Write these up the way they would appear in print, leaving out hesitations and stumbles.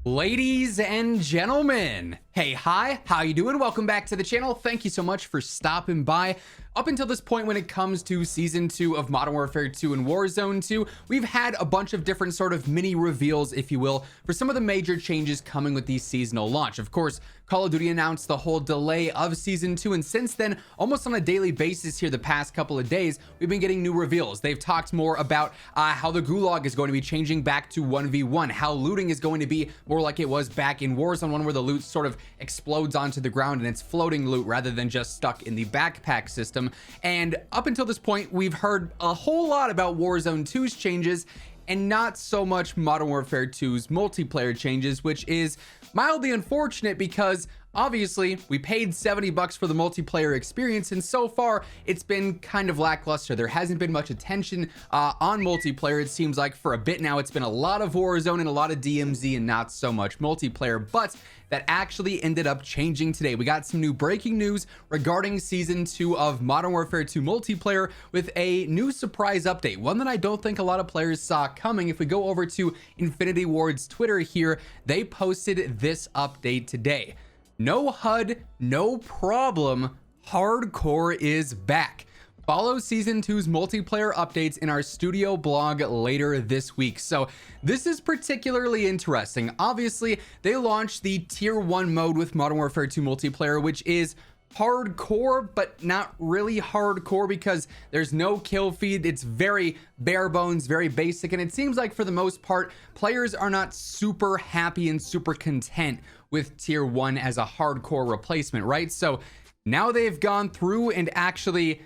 Ladies and gentlemen, hey, hi, how you doing? Welcome back to the channel. Thank you so much for stopping by. Up until this point, when it comes to Season 2 of Modern Warfare 2 and Warzone 2, we've had a bunch of different sort of mini reveals, if you will, for some of the major changes coming with the seasonal launch. Of course, Call of Duty announced the whole delay of Season 2, and since then, almost on a daily basis here the past couple of days, we've been getting new reveals. They've talked more about how the Gulag is going to be changing back to 1v1, how looting is going to be more like it was back in Warzone 1, where the loot sort of explodes onto the ground and it's floating loot rather than just stuck in the backpack system. And up until this point, we've heard a whole lot about Warzone 2's changes and not so much Modern Warfare 2's multiplayer changes, which is mildly unfortunate because obviously we paid $70 for the multiplayer experience, and so far it's been kind of lackluster. There hasn't been much attention on multiplayer. It seems like for a bit now it's been a lot of Warzone and a lot of DMZ and not so much multiplayer, but that actually ended up changing today. We got some new breaking news regarding Season 2 of Modern Warfare 2 Multiplayer with a new surprise update, one that I don't think a lot of players saw coming. If we go over to Infinity Ward's Twitter here, they posted this update today. No HUD, no problem, hardcore is back. Follow Season 2's multiplayer updates in our studio blog later this week. So this is particularly interesting. Obviously, they launched the Tier 1 mode with Modern Warfare 2 Multiplayer, which is hardcore, but not really hardcore because there's no kill feed. It's very bare bones, very basic, and it seems like for the most part, players are not super happy and super content with Tier 1 as a hardcore replacement, right? So now they've gone through and actually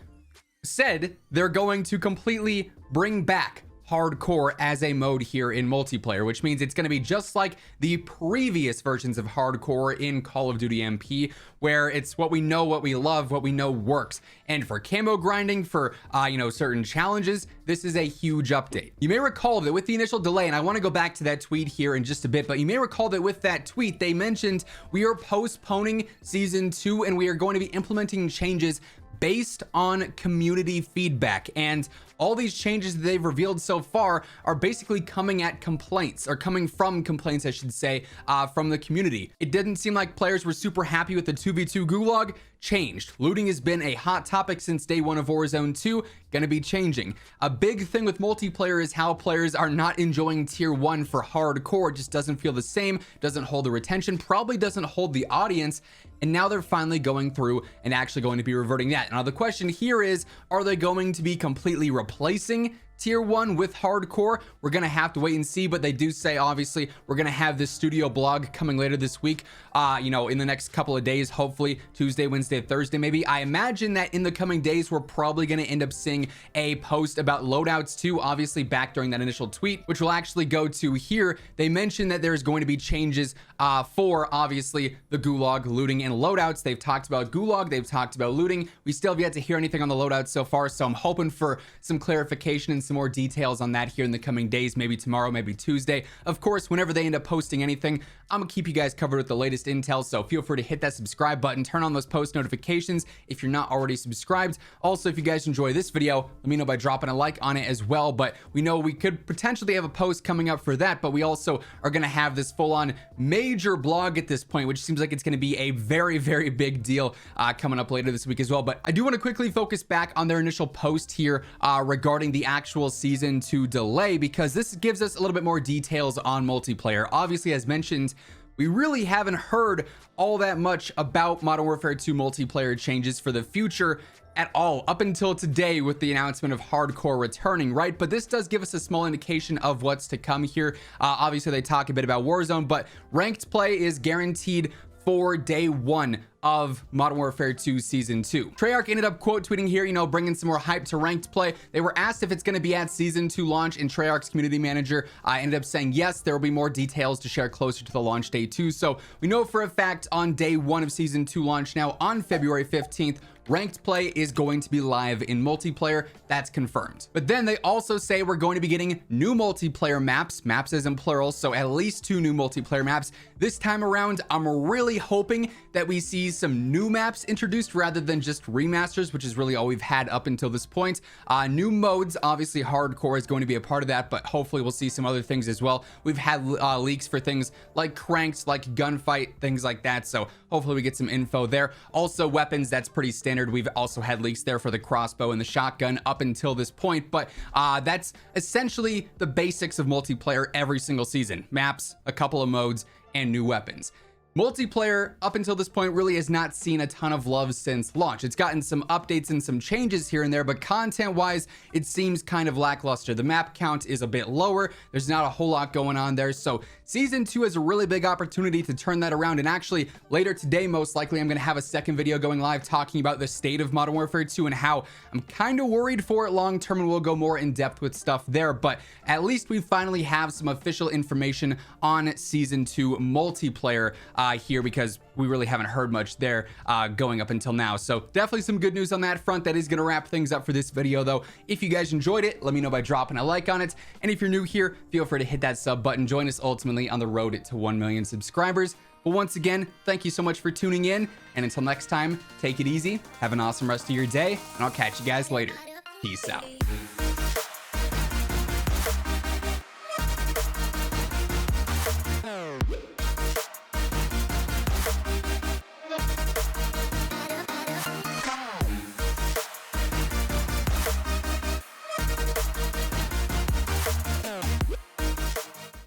said they're going to completely bring back hardcore as a mode here in multiplayer, which means it's going to be just like the previous versions of hardcore in Call of Duty MP, where it's what we know, what we love, what we know works. And for camo grinding, for certain challenges, this is a huge update. You may recall that with the initial delay, and I want to go back to that tweet here in just a bit, but you may recall that with that tweet they mentioned we are postponing Season 2 and we are going to be implementing changes based on community feedback. And all these changes that they've revealed so far are basically coming at complaints, or coming from complaints, I should say, from the community. It didn't seem like players were super happy with the 2v2 Gulag. Changed. Looting has been a hot topic since day one of Warzone 2, gonna be changing. A big thing with multiplayer is how players are not enjoying Tier 1 for hardcore. It just doesn't feel the same, doesn't hold the retention, probably doesn't hold the audience, and now they're finally going through and actually going to be reverting that. Now the question here is, are they going to be completely replacing Tier 1 with hardcore? We're gonna have to wait and see, but they do say obviously we're gonna have this studio blog coming later this week, in the next couple of days, hopefully Tuesday, Wednesday, Thursday maybe. I imagine that in the coming days we're probably gonna end up seeing a post about loadouts too, obviously back during that initial tweet, which we'll actually go to here. They mentioned that there's going to be changes for obviously the Gulag, looting, and loadouts. They've talked about Gulag, they've talked about looting. We still have yet to hear anything on the loadouts so far, so I'm hoping for some clarification and some more details on that here in the coming days, maybe tomorrow, maybe Tuesday. Of course, whenever they end up posting anything, I'm gonna keep you guys covered with the latest intel, so feel free to hit that subscribe button, turn on those post notifications if you're not already subscribed. Also, if you guys enjoy this video, let me know by dropping a like on it as well. But we know we could potentially have a post coming up for that, but we also are gonna have this full-on major blog at this point, which seems like it's gonna be a very, very big deal coming up later this week as well. But I do want to quickly focus back on their initial post here regarding the actual Season 2 delay, because this gives us a little bit more details on multiplayer. Obviously, as mentioned, we really haven't heard all that much about Modern Warfare 2 multiplayer changes for the future at all up until today with the announcement of hardcore returning, right? But this does give us a small indication of what's to come here. Obviously, they talk a bit about Warzone, but ranked play is guaranteed for day one of Modern Warfare 2 Season 2. Treyarch ended up quote tweeting here, bringing some more hype to ranked play. They were asked if it's going to be at Season 2 launch, and Treyarch's community manager ended up saying yes, there will be more details to share closer to the launch day too. So we know for a fact on day one of Season 2 launch now on February 15th, ranked play is going to be live in multiplayer. That's confirmed. But then they also say we're going to be getting new multiplayer maps as in plural, so at least 2 new multiplayer maps. This time around, I'm really hoping that we see see some new maps introduced rather than just remasters, which is really all we've had up until this point. New modes, obviously hardcore is going to be a part of that, but hopefully we'll see some other things as well. We've had leaks for things like cranked, like gunfight, things like that, so hopefully we get some info there. Also weapons, that's pretty standard. We've also had leaks there for the crossbow and the shotgun up until this point, but that's essentially the basics of multiplayer every single season. Maps, a couple of modes, and new weapons. Multiplayer up until this point really has not seen a ton of love since launch. It's gotten some updates and some changes here and there, but content wise it seems kind of lackluster. The map count is a bit lower, there's not a whole lot going on there, so season 2 is a really big opportunity to turn that around. And actually later today, most likely I'm going to have a second video going live talking about the state of Modern Warfare 2 and how I'm kind of worried for it long term, and we'll go more in depth with stuff there. But at least we finally have some official information on season 2 multiplayer here, because we really haven't heard much there going up until now. So definitely some good news on that front. That is going to wrap things up for this video though. If you guys enjoyed it, let me know by dropping a like on it, and if you're new here, feel free to hit that sub button. Join us ultimately on the road to 1 million subscribers. But once again, thank you so much for tuning in, and until next time, take it easy, have an awesome rest of your day, and I'll catch you guys later. Peace out.